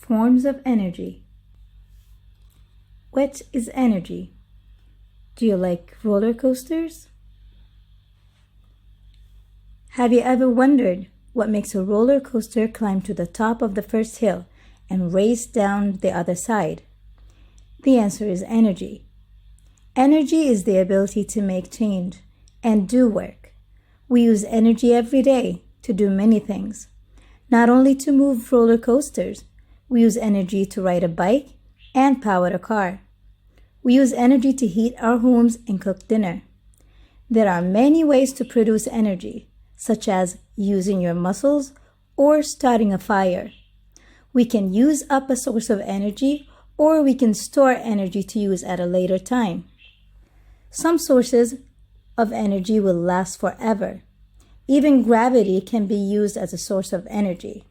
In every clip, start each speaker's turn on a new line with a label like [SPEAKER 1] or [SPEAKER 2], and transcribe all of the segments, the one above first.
[SPEAKER 1] Forms of energy. What is energy? Do you like roller coasters? Have you ever wondered what makes a roller coaster climb to the top of the first hill and race down the other side? The answer is energy. Energy is the ability to make change and do work. We use energy every day to do many things. Not only to move roller coasters, we use energy to ride a bike and power a car. We use energy to heat our homes and cook dinner. There are many ways to produce energy, such as using your muscles or starting a fire. We can use up a source of energy, or we can store energy to use at a later time. Some sources of energy will last forever. Even gravity can be used as a source of energy.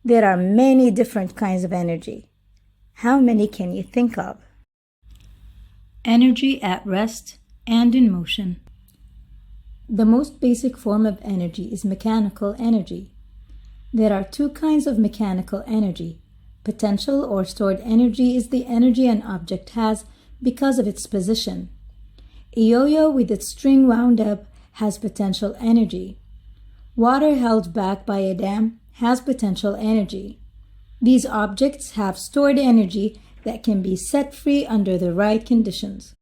[SPEAKER 1] There are many different kinds of energy. How many can you think of? Energy at rest and in motion. The most basic form of energy is mechanical energy. There are two kinds of mechanical energy. Potential or stored energy is the energy an object has because of its position. A yo-yo with its string wound up has potential energy. Water held back by a dam has potential energy. These objects have stored energy that can be set free under the right conditions.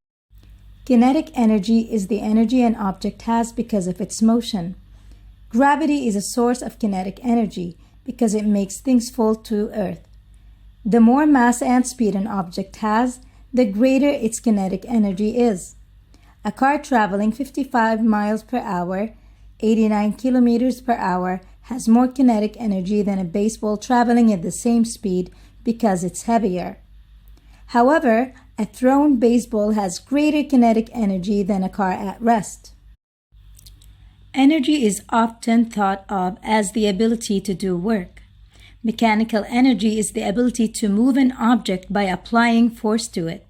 [SPEAKER 1] Kinetic energy is the energy an object has because of its motion. Gravity is a source of kinetic energy because it makes things fall to Earth. The more mass and speed an object has, the greater its kinetic energy is. A car traveling 55 miles per hour, 89 kilometers per hour, has more kinetic energy than a baseball traveling at the same speed because it's heavier. However, a thrown baseball has greater kinetic energy than a car at rest. Energy is often thought of as the ability to do work. Mechanical energy is the ability to move an object by applying force to it.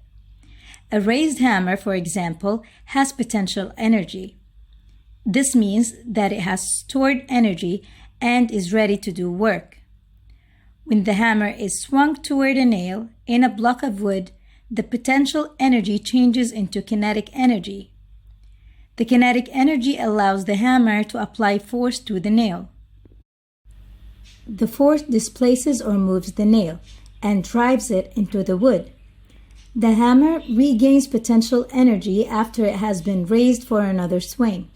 [SPEAKER 1] A raised hammer, for example, has potential energy. This means that it has stored energy and is ready to do work. When the hammer is swung toward a nail in a block of wood, the potential energy changes into kinetic energy. The kinetic energy allows the hammer to apply force to the nail. The force displaces or moves the nail and drives it into the wood. The hammer regains potential energy after it has been raised for another swing.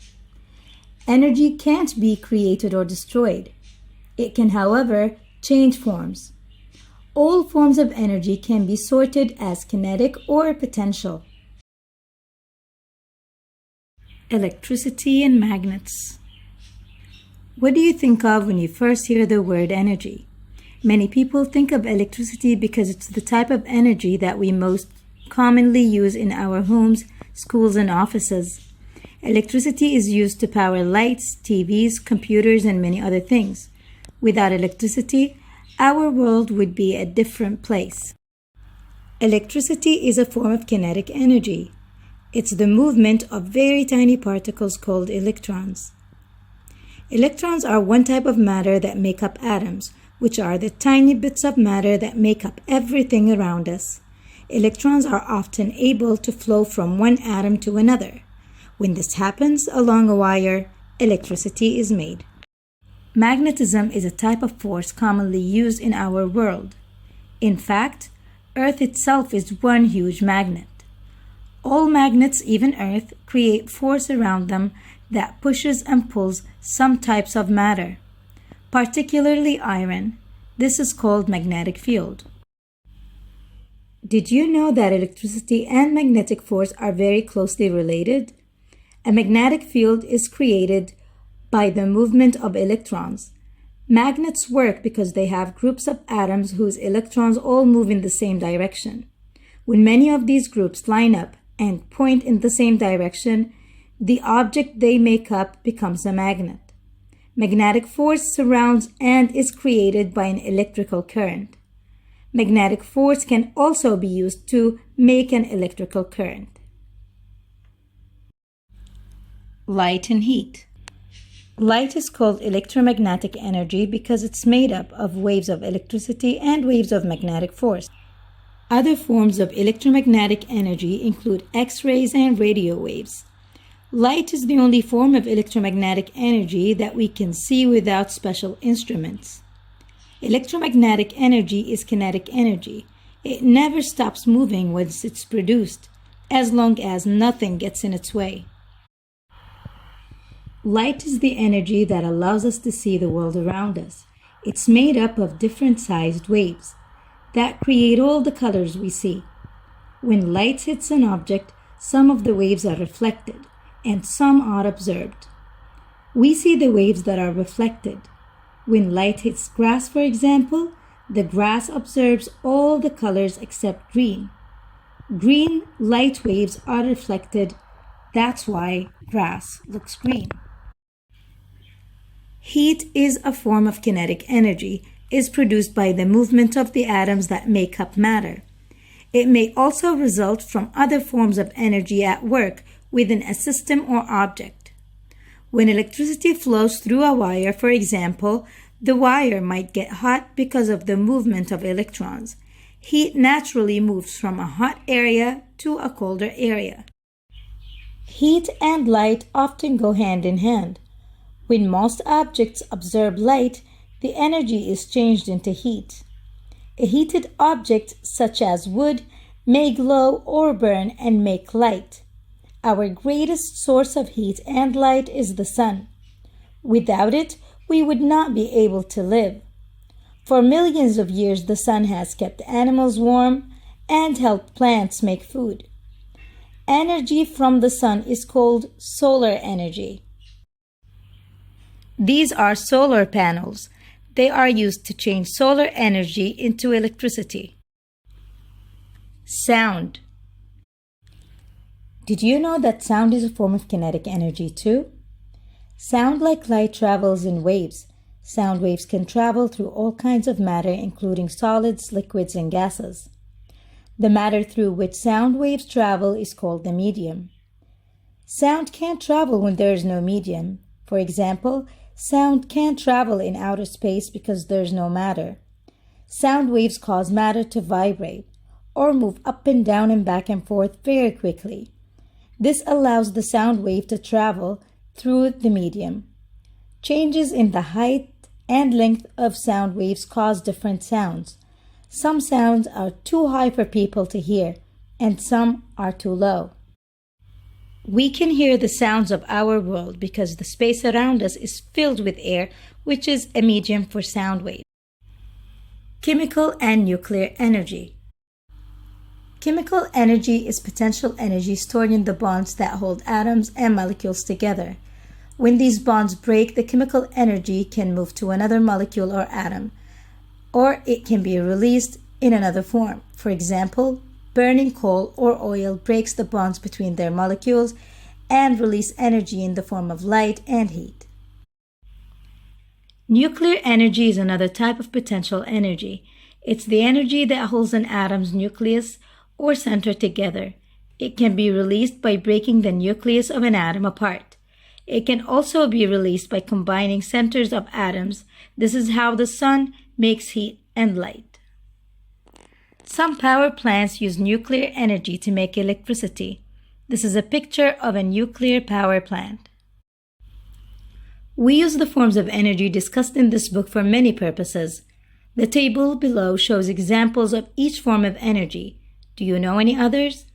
[SPEAKER 1] Energy can't be created or destroyed. It can, however, change forms. All forms of energy can be sorted as kinetic or potential. Electricity and magnets. What do you think of when you first hear the word energy? Many people think of electricity because it's the type of energy that we most commonly use in our homes, schools, and offices. Electricity is used to power lights, TVs, computers, and many other things. Without electricity, our world would be a different place. Electricity is a form of kinetic energy. It's the movement of very tiny particles called electrons. Electrons are one type of matter that make up atoms, which are the tiny bits of matter that make up everything around us. Electrons are often able to flow from one atom to another. When this happens along a wire, electricity is made. Magnetism is a type of force commonly used in our world. In fact, Earth itself is one huge magnet. All magnets, even Earth, create force around them that pushes and pulls some types of matter, particularly iron. This is called magnetic field. Did you know that electricity and magnetic force are very closely related? A magnetic field is created by the movement of electrons. Magnets work because they have groups of atoms whose electrons all move in the same direction. When many of these groups line up and point in the same direction, the object they make up becomes a magnet. Magnetic force surrounds and is created by an electrical current. Magnetic force can also be used to make an electrical current. Light and heat. Light is called electromagnetic energy because it's made up of waves of electricity and waves of magnetic force. Other forms of electromagnetic energy include X-rays and radio waves. Light is the only form of electromagnetic energy that we can see without special instruments. Electromagnetic energy is kinetic energy. It never stops moving once it's produced, as long as nothing gets in its way. Light is the energy that allows us to see the world around us. It's made up of different sized waves that create all the colors we see. When light hits an object, some of the waves are reflected and some are observed. We see the waves that are reflected. When light hits grass, for example, the grass observes all the colors except green. Green light waves are reflected. That's why grass looks green. Heat is a form of kinetic energy. Is produced by the movement of the atoms that make up matter. It may also result from other forms of energy at work within a system or object. When electricity flows through a wire, for example, the wire might get hot because of the movement of electrons. Heat naturally moves from a hot area to a colder area. Heat and light often go hand in hand. When most objects absorb light, the energy is changed into heat. A heated object, such as wood, may glow or burn and make light. Our greatest source of heat and light is the sun. Without it, we would not be able to live. For millions of years, the sun has kept animals warm and helped plants make food. Energy from the sun is called solar energy. These are solar panels. They are used to change solar energy into electricity. Sound. Did you know that sound is a form of kinetic energy too? Sound, like light, travels in waves. Sound waves can travel through all kinds of matter, including solids, liquids, and gases. The matter through which sound waves travel is called the medium. Sound can't travel when there is no medium. For example, sound can't travel in outer space because there's no matter. Sound waves cause matter to vibrate or move up and down and back and forth very quickly. This allows the sound wave to travel through the medium. Changes in the height and length of sound waves cause different sounds. Some sounds are too high for people to hear, and some are too low. We can hear the sounds of our world because the space around us is filled with air, which is a medium for sound waves. Chemical and nuclear energy. Chemical energy is potential energy stored in the bonds that hold atoms and molecules together. When these bonds break, the chemical energy can move to another molecule or atom, or it can be released in another form. For example, burning coal or oil breaks the bonds between their molecules and release energy in the form of light and heat. Nuclear energy is another type of potential energy. It's the energy that holds an atom's nucleus or center together. It can be released by breaking the nucleus of an atom apart. It can also be released by combining centers of atoms. This is how the sun makes heat and light. Some power plants use nuclear energy to make electricity. This is a picture of a nuclear power plant. We use the forms of energy discussed in this book for many purposes. The table below shows examples of each form of energy. Do you know any others?